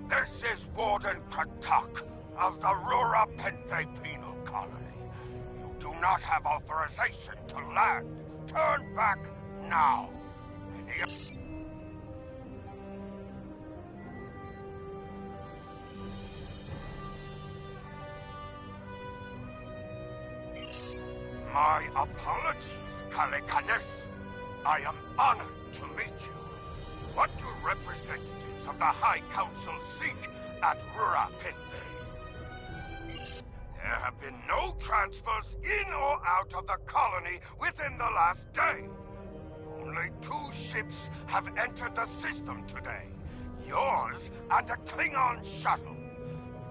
This is Warden Trak of the Runinlate Penal Colony. You do not have authorization to land. Turn back now. My apologies, Kalekanes. I am honored to meet you. What do representatives of the High Council seek at Runinlate? There have been no transfers in or out of the colony within the last day. Only 2 ships have entered the system today. Yours and a Klingon shuttle.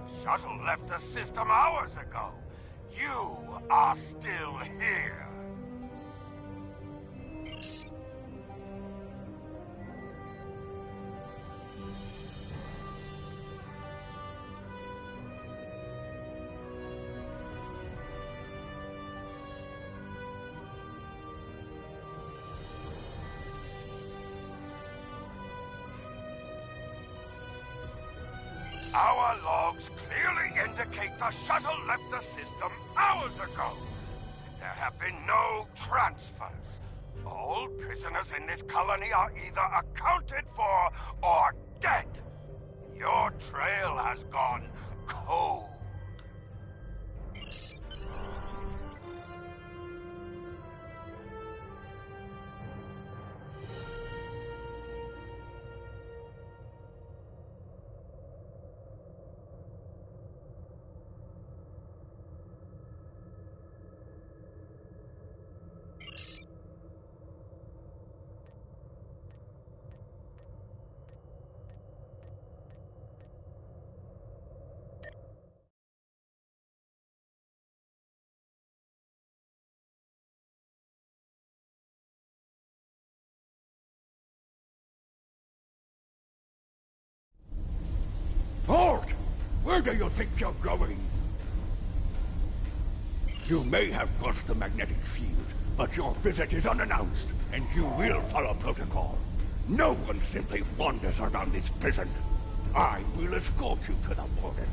The shuttle left the system hours ago. You are still here. Our logs clearly indicate the shuttle left the system hours ago. There have been no transfers. All prisoners in this colony are either accounted for or dead. Your trail has gone cold. Halt! Where do you think you're going? You may have crossed the magnetic field, but your visit is unannounced, and you will follow protocol. No one simply wanders around this prison. I will escort you to the border.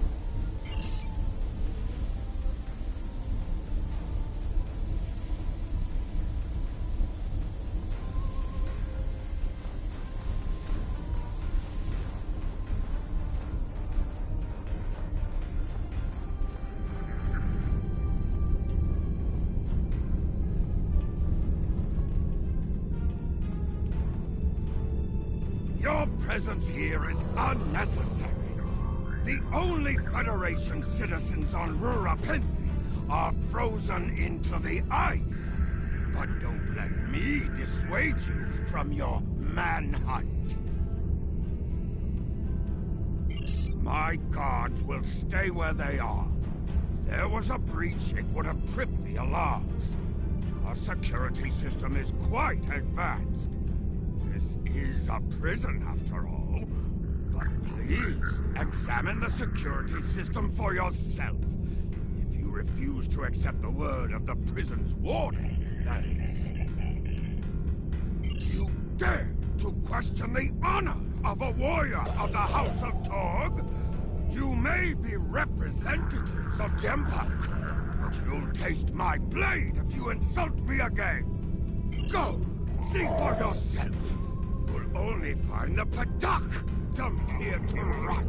Your presence here is unnecessary. The only Federation citizens on Runinlate are frozen into the ice. But don't let me dissuade you from your manhunt. My guards will stay where they are. If there was a breach, it would have tripped the alarms. Our security system is quite advanced. This is a prison, after all. But please, examine the security system for yourself. If you refuse to accept the word of the prison's warden, that is. You dare to question the honor of a warrior of the House of Torg? You may be representatives of Gempak, but you'll taste my blade if you insult me again. Go, see for yourself. You'll only find the Padak dumped here to rot.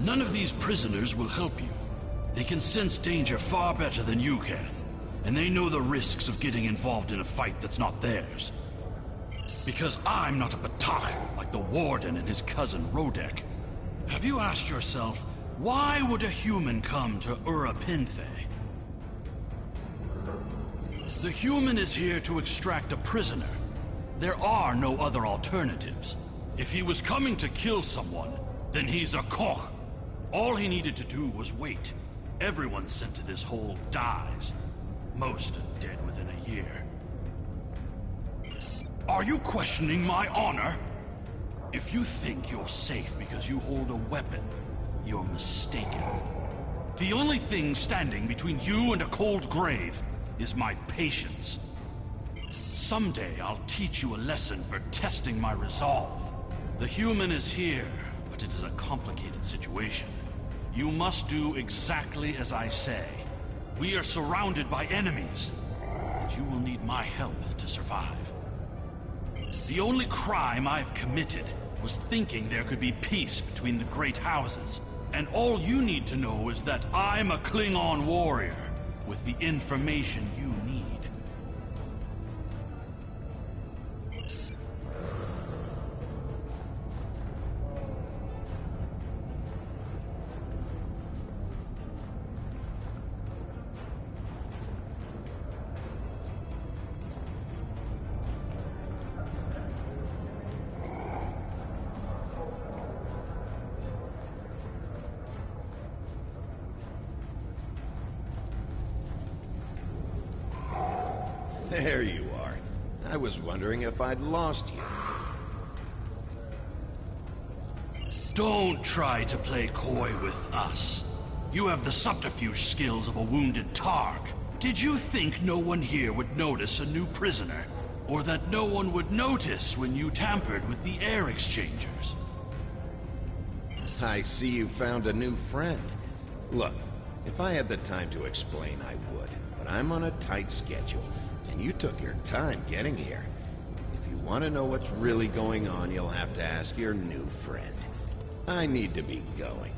None of these prisoners will help you. They can sense danger far better than you can, and they know the risks of getting involved in a fight that's not theirs. Because I'm not a Batach like the Warden and his cousin Rodek. Have you asked yourself, why would a human come to Ura Pinthe? The human is here to extract a prisoner. There are no other alternatives. If he was coming to kill someone, then he's a Koch. All he needed to do was wait. Everyone sent to this hole dies. Most are dead within a year. Are you questioning my honor? If you think you're safe because you hold a weapon, you're mistaken. The only thing standing between you and a cold grave is my patience. Someday I'll teach you a lesson for testing my resolve. The human is here, but it is a complicated situation. You must do exactly as I say. We are surrounded by enemies, and you will need my help to survive. The only crime I've committed was thinking there could be peace between the great houses. And all you need to know is that I'm a Klingon warrior with the information you need. There you are. I was wondering if I'd lost you. Don't try to play coy with us. You have the subterfuge skills of a wounded Targ. Did you think no one here would notice a new prisoner? Or that no one would notice when you tampered with the air exchangers? I see you found a new friend. Look, if I had the time to explain, I would. But I'm on a tight schedule. And you took your time getting here. If you want to know what's really going on, you'll have to ask your new friend. I need to be going.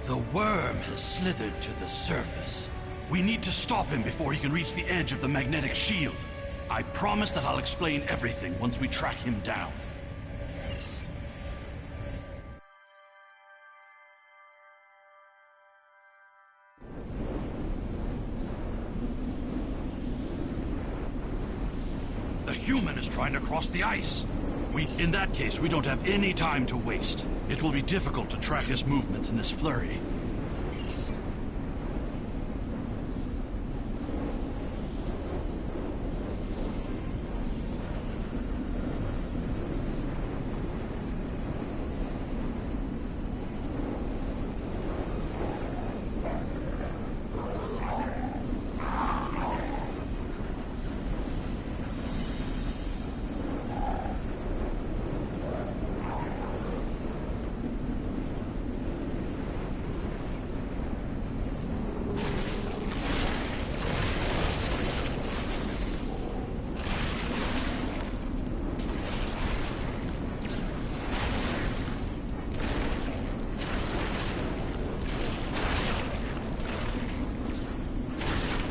The worm has slithered to the surface. We need to stop him before he can reach the edge of the magnetic shield. I promise that I'll explain everything once we track him down. The human is trying to cross the ice. In that case, we don't have any time to waste. It will be difficult to track his movements in this flurry.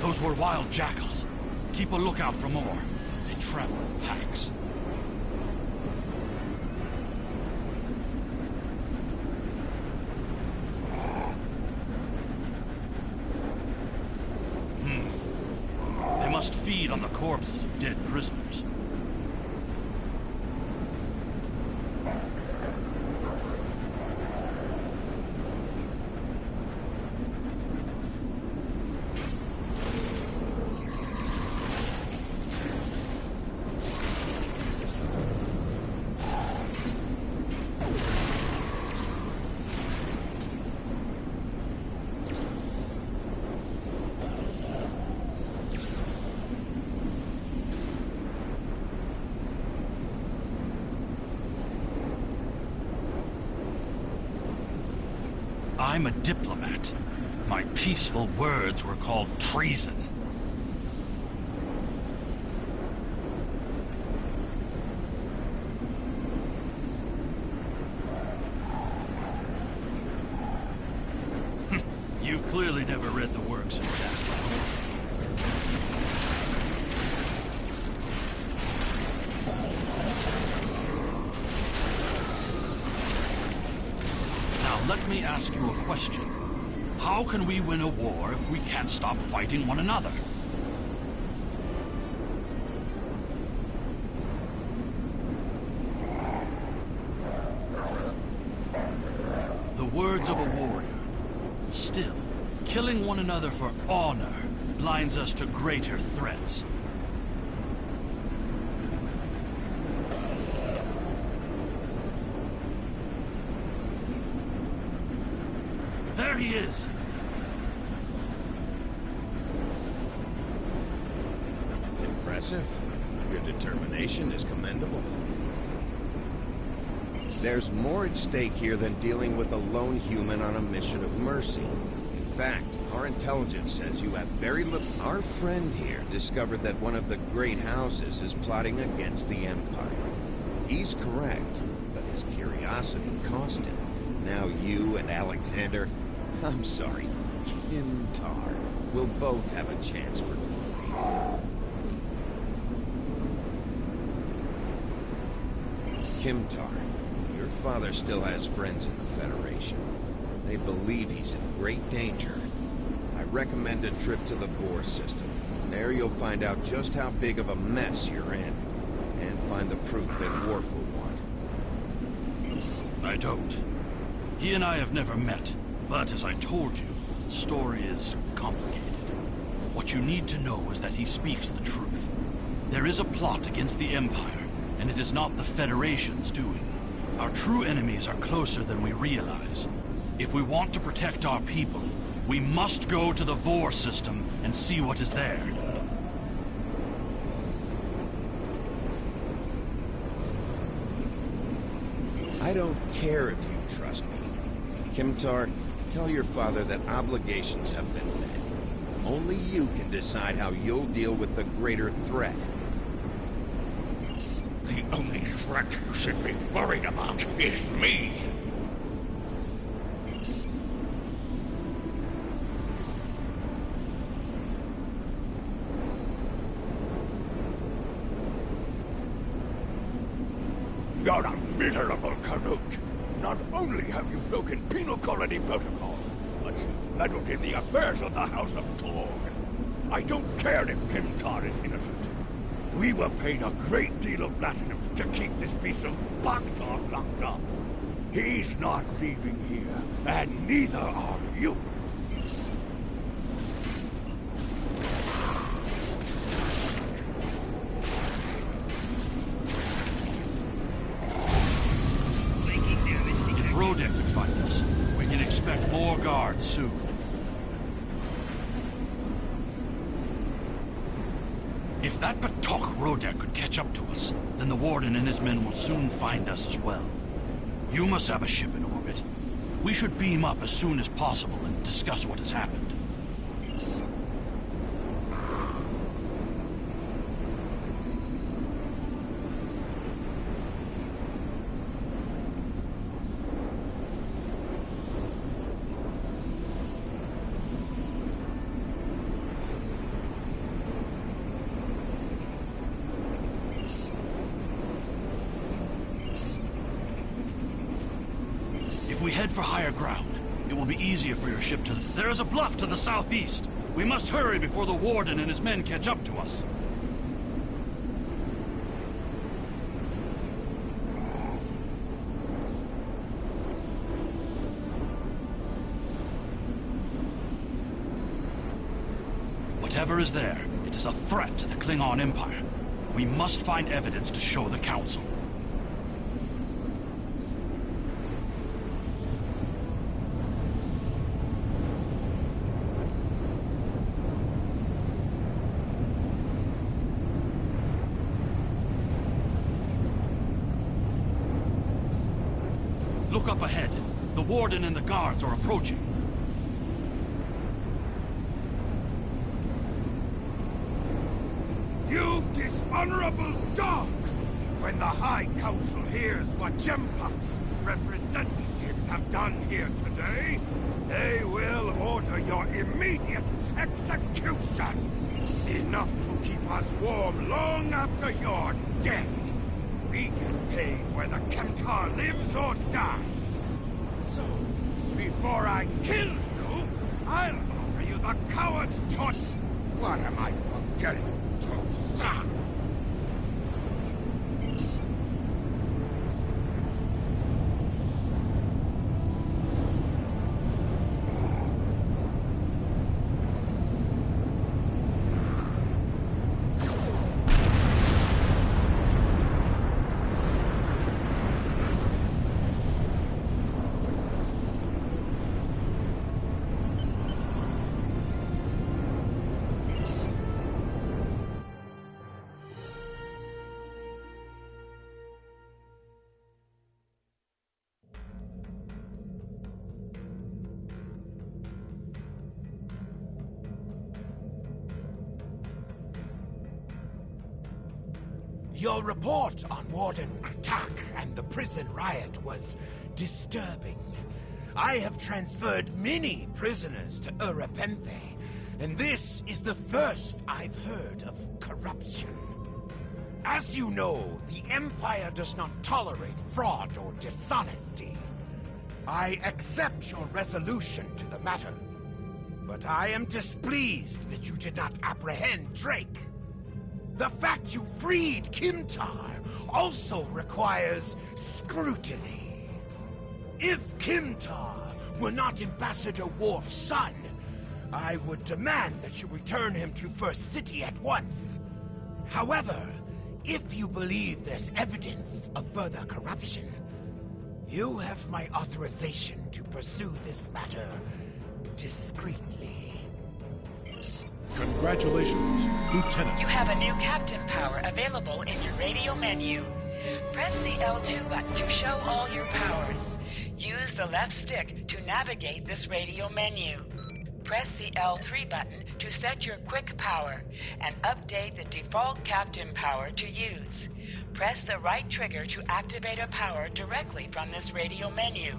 Those were wild jackals. Keep a lookout for more. They travel in packs. They must feed on the corpses of dead prisoners. I'm a diplomat. My peaceful words were called treason. You've clearly never read the works of Jasper. Let me ask you a question. How can we win a war if we can't stop fighting one another? The words of a warrior. Still, killing one another for honor blinds us to greater threats. There he is! Impressive. Your determination is commendable. There's more at stake here than dealing with a lone human on a mission of mercy. In fact, our intelligence says you have very little... Our friend here discovered that one of the great houses is plotting against the Empire. He's correct, but his curiosity cost him. Now you and Alexander... I'm sorry, Kimtar will both have a chance for glory. Kimtar, your father still has friends in the Federation. They believe he's in great danger. I recommend a trip to the Bohr system. There you'll find out just how big of a mess you're in, and find the proof that Worf will want. I don't. He and I have never met. But, as I told you, the story is complicated. What you need to know is that he speaks the truth. There is a plot against the Empire, and it is not the Federation's doing. Our true enemies are closer than we realize. If we want to protect our people, we must go to the Vor system and see what is there. I don't care if you trust me. Kimtar, tell your father that obligations have been met. Only you can decide how you'll deal with the greater threat. The only threat you should be worried about is me. You're a miserable Karut. Not only have you broken penal colony protocol, but you've meddled in the affairs of the House of Torg. I don't care if Kimtar is innocent. We were paid a great deal of platinum to keep this piece of Baktar locked up. He's not leaving here, and neither are you. If Rodek can find us, we can expect more guards soon. If that Batok Rodek could catch up to us, then the Warden and his men will soon find us as well. You must have a ship in orbit. We should beam up as soon as possible and discuss what has happened. If we head for higher ground, it will be easier for your ship to... There is a bluff to the southeast! We must hurry before the Warden and his men catch up to us. Whatever is there, it is a threat to the Klingon Empire. We must find evidence to show the Council. Look up ahead. The Warden and the guards are approaching. You dishonorable dog! When the High Council hears what Gempak's representatives have done here today, they will order your immediate execution! Enough to keep us warm long after you're dead! We get paid whether Kemtar lives or dies. So, before I kill you, I'll offer you the coward's choice. What am I forgetting to say? Your report on Warden Kratak and the prison riot was disturbing. I have transferred many prisoners to Urapenthe, and this is the first I've heard of corruption. As you know, the Empire does not tolerate fraud or dishonesty. I accept your resolution to the matter, but I am displeased that you did not apprehend Drake. The fact you freed Kimtar also requires scrutiny. If Kimtar were not Ambassador Worf's son, I would demand that you return him to First City at once. However, if you believe there's evidence of further corruption, you have my authorization to pursue this matter discreetly. Congratulations, Lieutenant. You have a new captain power available in your radio menu. Press the L2 button to show all your powers. Use the left stick to navigate this radio menu. Press the L3 button to set your quick power and update the default captain power to use. Press the right trigger to activate a power directly from this radio menu.